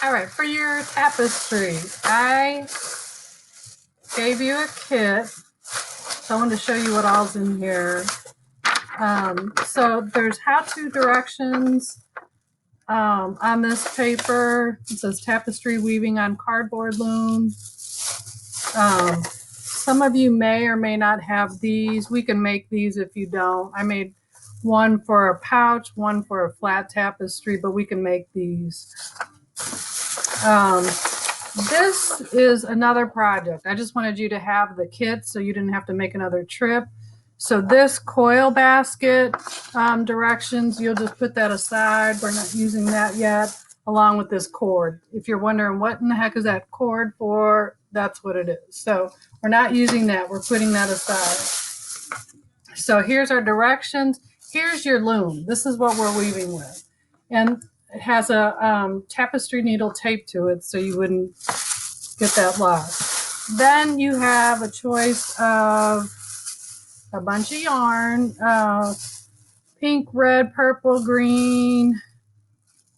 All right, for your tapestry, I gave you a kit. So I wanted to show you what all's in here. So there's how-to directions on this paper. It says tapestry weaving on cardboard loom. Some of you may or may not have these. We can make these if you don't. I made one for a pouch, one for a flat tapestry, but we can make these. This is another project. I just wanted you to have the kit so you didn't have to make another trip. So this coil basket directions, you'll just put that aside. We're not using that yet, along with this cord. If you're wondering what in the heck is that cord for, that's what it is. So we're not using that. We're putting that aside. So here's our directions. Here's your loom. This is what we're weaving with. And it has a tapestry needle taped to it so you wouldn't get that lost. Then you have a choice of a bunch of yarn, pink, red, purple, green,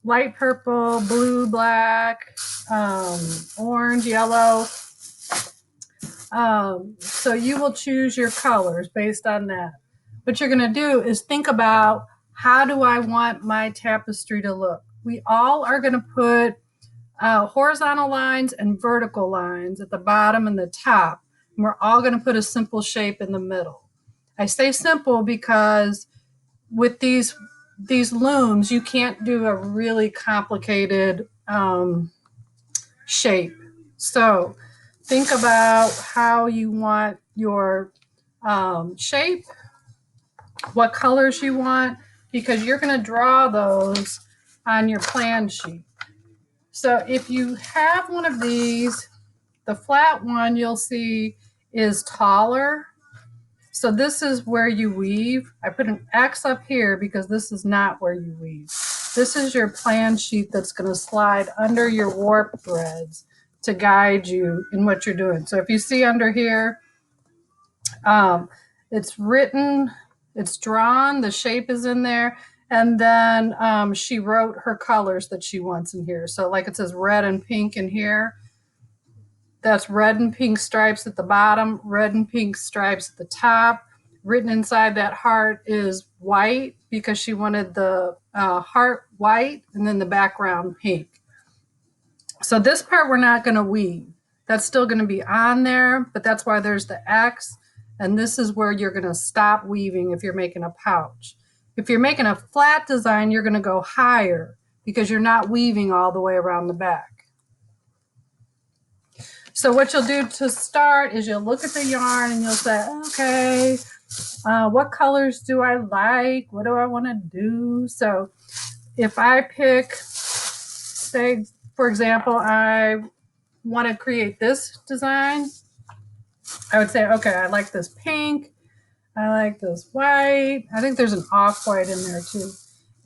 light purple, blue, black, orange, yellow. So you will choose your colors based on that. What you're going to do is think about, how do I want my tapestry to look? We all are going to put horizontal lines and vertical lines at the bottom and the top. And we're all going to put a simple shape in the middle. I say simple because with these looms, you can't do a really complicated shape. So think about how you want your shape, what colors you want, because you're going to draw those on your plan sheet. So if you have one of these, the flat one you'll see is taller. So this is where you weave. I put an X up here because this is not where you weave. This is your plan sheet that's going to slide under your warp threads to guide you in what you're doing. So if you see under here, it's written, it's drawn, the shape is in there, and then she wrote her colors that she wants in here. So like it says red and pink in here. That's red and pink stripes at the bottom, red and pink stripes at the top. Written inside that heart is white because she wanted the heart white and then the background pink. So this part we're not going to weave. That's still going to be on there, but that's why there's the X. And this is where you're going to stop weaving if you're making a pouch. If you're making a flat design, you're going to go higher because you're not weaving all the way around the back. So what you'll do to start is you'll look at the yarn and you'll say, okay, what colors do I like? What do I want to do? So if I pick, say, for example, I want to create this design, I would say, okay, I like this pink. I like this white. I think there's an off-white in there too.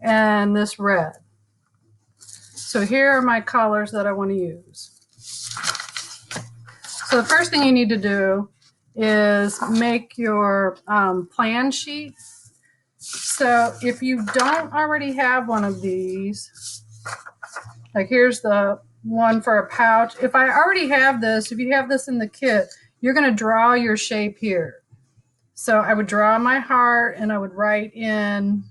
And this red. So here are my colors that I want to use. So the first thing you need to do is make your plan sheet. So if you don't already have one of these, like here's the one for a pouch. If I already have this, if you have this in the kit, you're going to draw your shape here. So I would draw my heart and I would write in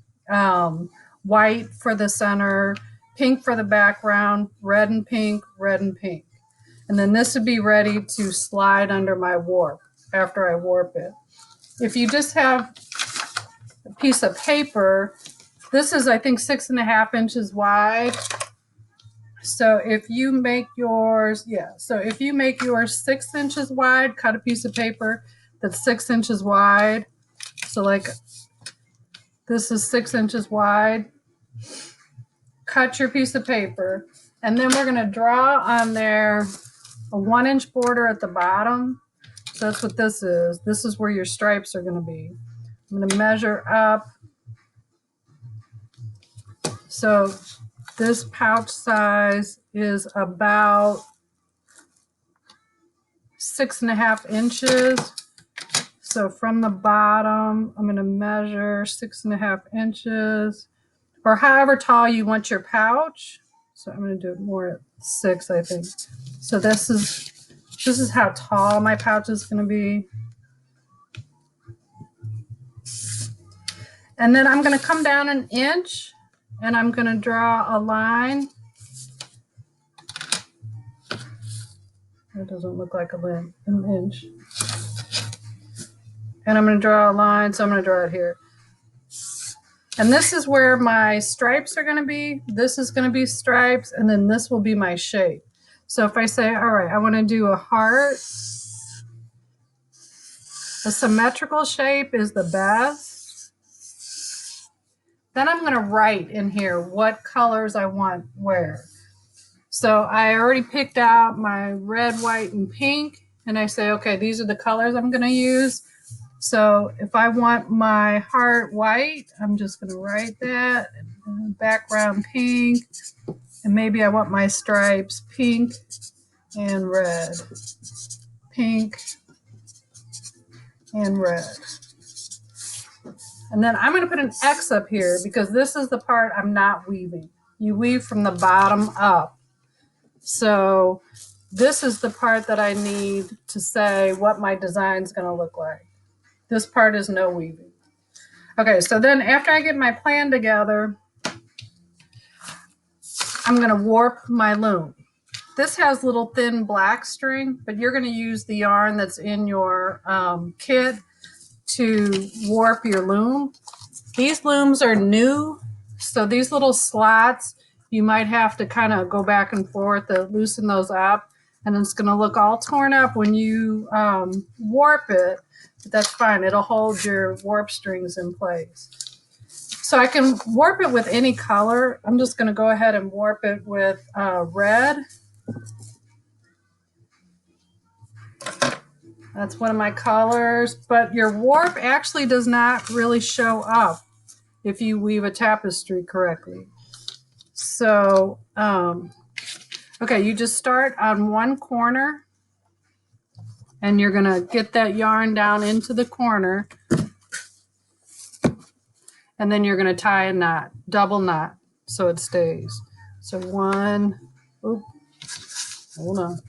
white for the center, pink for the background, red and pink, red and pink. And then this would be ready to slide under my warp after I warp it. If you just have a piece of paper, this is, I think, 6.5 inches wide. So if you make yours, if you make yours 6 inches wide, cut a piece of paper that's 6 inches wide. So like this is 6 inches wide. Cut your piece of paper. And then we're going to draw on there a 1-inch border at the bottom. So that's what this is. This is where your stripes are going to be. I'm going to measure up. So this pouch size is about 6.5 inches. So from the bottom, I'm going to measure 6.5 inches, or however tall you want your pouch. So I'm going to do more at 6, I think. So this is how tall my pouch is going to be. And then I'm going to come down an inch and I'm going to draw a line. That doesn't look like an inch. And I'm going to draw a line, so I'm going to draw it here. And this is where my stripes are going to be. This is going to be stripes, and then this will be my shape. So if I say, all right, I want to do a heart, a symmetrical shape is the best. Then I'm going to write in here what colors I want where. So I already picked out my red, white, and pink, and I say, okay, these are the colors I'm going to use. So if I want my heart white, I'm just going to write that, background pink, and maybe I want my stripes pink and red, pink and red. And then I'm going to put an X up here because this is the part I'm not weaving. You weave from the bottom up. So this is the part that I need to say what my design is going to look like. This part is no weaving. Okay, so then after I get my plan together, I'm going to warp my loom. This has little thin black string, but you're going to use the yarn that's in your kit to warp your loom. These looms are new, so these little slots, you might have to kind of go back and forth to loosen those up, and it's going to look all torn up when you warp it, but that's fine. It'll hold your warp strings in place. So I can warp it with any color. I'm just going to go ahead and warp it with red. That's one of my colors, but your warp actually does not really show up if you weave a tapestry correctly. So, okay, you just start on one corner and you're gonna get that yarn down into the corner, and then you're gonna tie a knot, double knot, so it stays. So one, oh, hold on.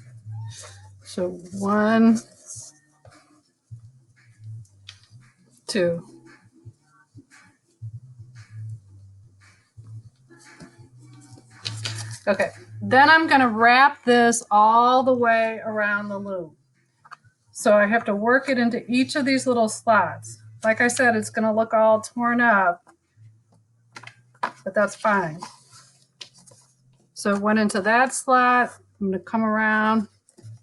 So 1, 2. Okay, then I'm gonna wrap this all the way around the loom. So I have to work it into each of these little slots. Like I said, it's gonna look all torn up, but that's fine. So it went into that slot. I'm gonna come around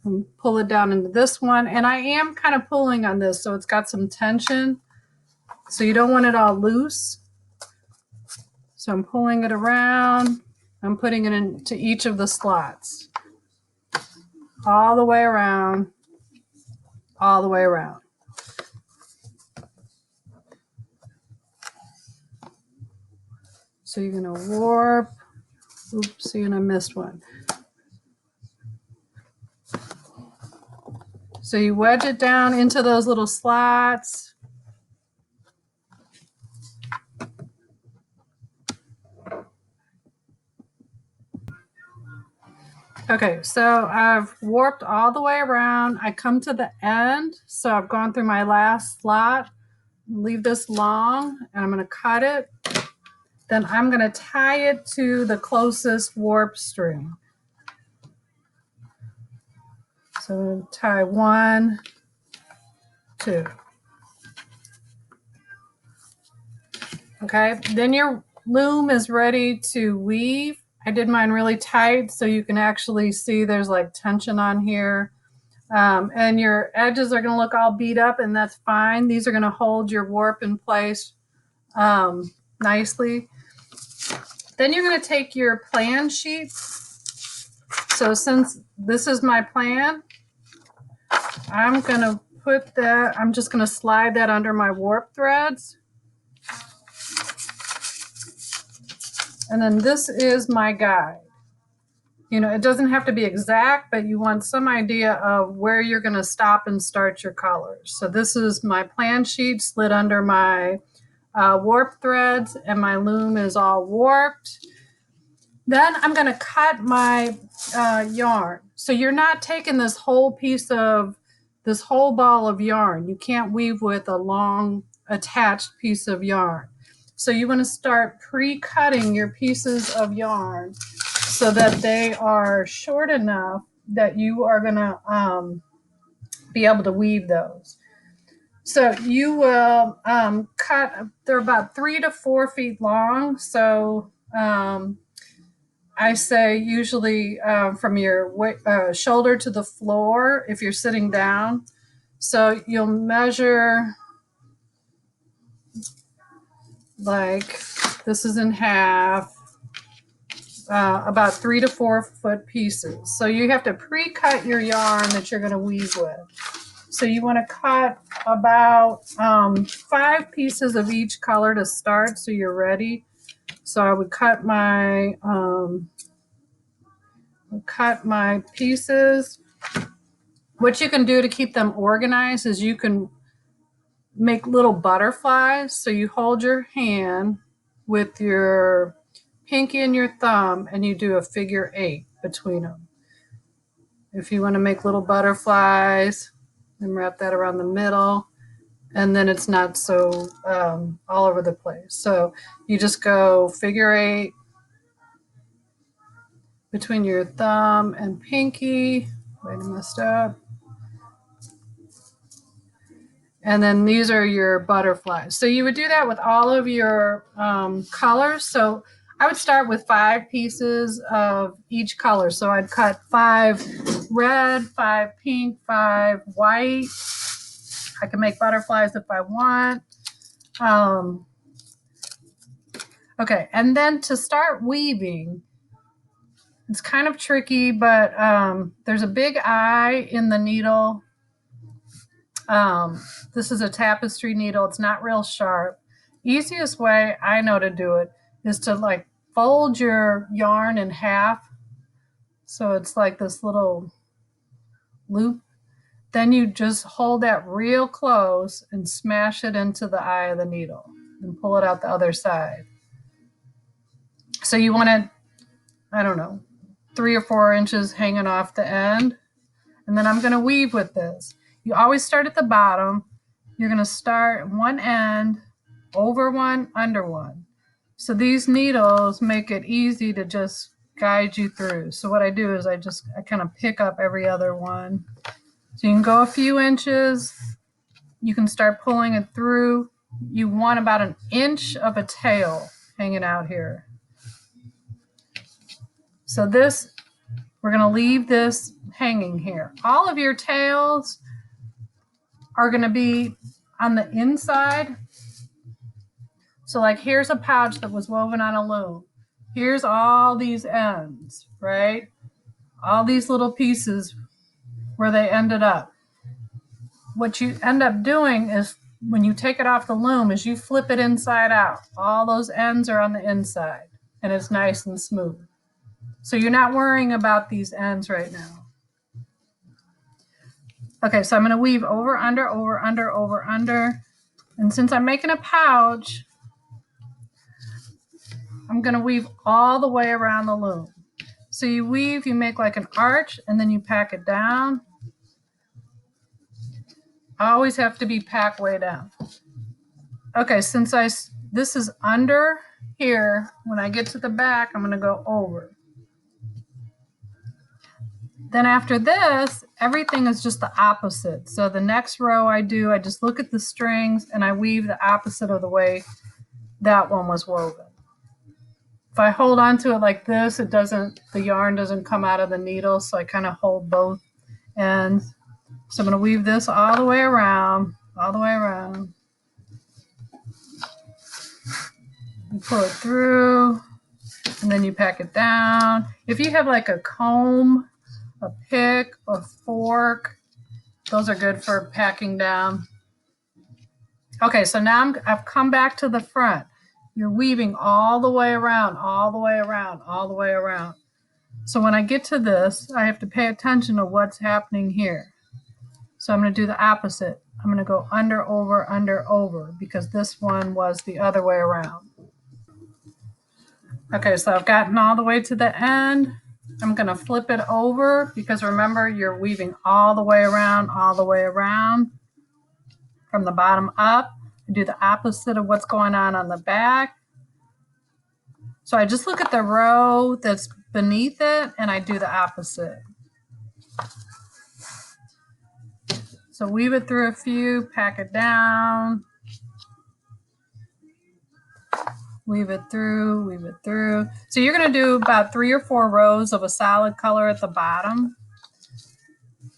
and pull it down into this one. And I am kind of pulling on this, so it's got some tension. So you don't want it all loose. So I'm pulling it around. I'm putting it into each of the slots. All the way around, all the way around. So you're gonna warp, oopsie, and I missed one. So you wedge it down into those little slots. Okay, so I've warped all the way around. I come to the end, so I've gone through my last slot. Leave this long, and I'm going to cut it. Then I'm going to tie it to the closest warp string. So I'm going to tie 1, 2. Okay, then your loom is ready to weave. I did mine really tight so you can actually see there's like tension on here. And your edges are going to look all beat up, and that's fine. These are going to hold your warp in place nicely. Then you're going to take your plan sheet. So since this is my plan, I'm going to put that, I'm just going to slide that under my warp threads. And then this is my guide. You know, it doesn't have to be exact, but you want some idea of where you're going to stop and start your colors. So this is my plan sheet slid under my warp threads, and my loom is all warped. Then I'm going to cut my yarn. So you're not taking this whole this whole ball of yarn. You can't weave with a long attached piece of yarn. So you want to start pre-cutting your pieces of yarn so that they are short enough that you are going to be able to weave those. So you will cut, they're about 3 to 4 feet long. So I say usually from your shoulder to the floor if you're sitting down. So you'll measure like this is in half, about 3 to 4 foot pieces. So you have to pre-cut your yarn that you're going to weave with. So you want to cut about 5 pieces of each color to start so you're ready. So I would cut my pieces. What you can do to keep them organized is you can make little butterflies. So you hold your hand with your pinky and your thumb and you do a figure 8 between them. If you want to make little butterflies, then wrap that around the middle, and then it's not so all over the place. So you just go figure 8 between your thumb and pinky. Wait, I messed up. And then these are your butterflies. So you would do that with all of your colors. So I would start with 5 pieces of each color. So I'd cut 5 red, 5 pink, 5 white. I can make butterflies if I want. Okay, and then to start weaving, it's kind of tricky, but there's a big eye in the needle. This is a tapestry needle. It's not real sharp. Easiest way I know to do it is to like fold your yarn in half. So it's like this little loop. Then you just hold that real close and smash it into the eye of the needle and pull it out the other side. So you want it, I don't know, 3 or 4 inches hanging off the end. And then I'm going to weave with this. You always start at the bottom. You're going to start one end, over one, under one. So these needles make it easy to just guide you through. So what I do is I kind of pick up every other one. So you can go a few inches. You can start pulling it through. You want about 1 inch of a tail hanging out here. So this, we're going to leave this hanging here. All of your tails are going to be on the inside. So like here's a pouch that was woven on a loom. Here's all these ends, right? All these little pieces where they ended up. What you end up doing is when you take it off the loom is you flip it inside out. All those ends are on the inside and it's nice and smooth. So you're not worrying about these ends right now. Okay, so I'm going to weave over, under, over, under, over, under. And since I'm making a pouch, I'm going to weave all the way around the loom. So you weave, you make like an arch, and then you pack it down. I always have to be packed way down. Okay, since this is under here, when I get to the back, I'm going to go over. Then after this, everything is just the opposite. So the next row I just look at the strings and I weave the opposite of the way that one was woven. If I hold on to it like this, the yarn doesn't come out of the needle, so I kind of hold both ends. So I'm going to weave this all the way around, all the way around. You pull it through, and then you pack it down. If you have like a comb, a pick, a fork, those are good for packing down. Okay, so now I've come back to the front. You're weaving all the way around, all the way around, all the way around. So when I get to this, I have to pay attention to what's happening here. So I'm going to do the opposite. I'm going to go under, over, because this one was the other way around. Okay, so I've gotten all the way to the end. I'm going to flip it over because remember you're weaving all the way around from the bottom up. Do the opposite of what's going on the back. So I just look at the row that's beneath it and I do the opposite. So weave it through a few, pack it down, weave it through, weave it through. So you're going to do about 3 or 4 rows of a solid color at the bottom.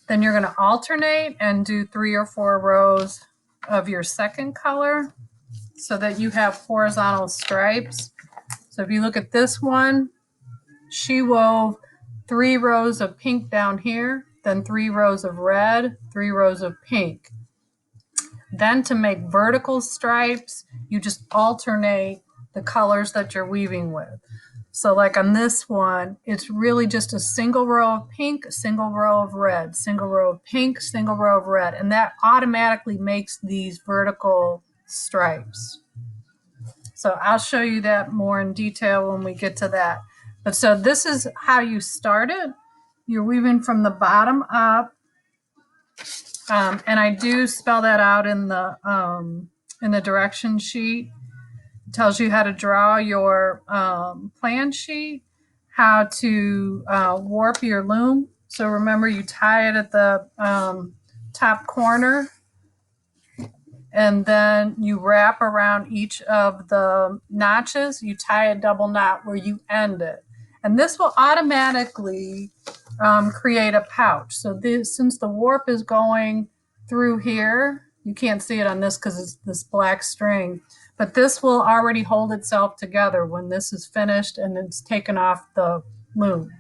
Then you're going to alternate and do 3 or 4 rows of your second color so that you have horizontal stripes. So if you look at this one, she wove 3 rows of pink down here, then 3 rows of red, 3 rows of pink. Then to make vertical stripes, you just alternate the colors that you're weaving with. So like on this one, it's really just a single row of pink, a single row of red, single row of pink, single row of red, and that automatically makes these vertical stripes. So I'll show you that more in detail when we get to that. But so this is how you start it. You're weaving from the bottom up. And I do spell that out in the direction sheet. It tells you how to draw your plan sheet, how to warp your loom. So remember, you tie it at the top corner, and then you wrap around each of the notches. You tie a double knot where you end it. And this will automatically create a pouch. So this, since the warp is going through here, you can't see it on this because it's this black string, but this will already hold itself together when this is finished and it's taken off the loom.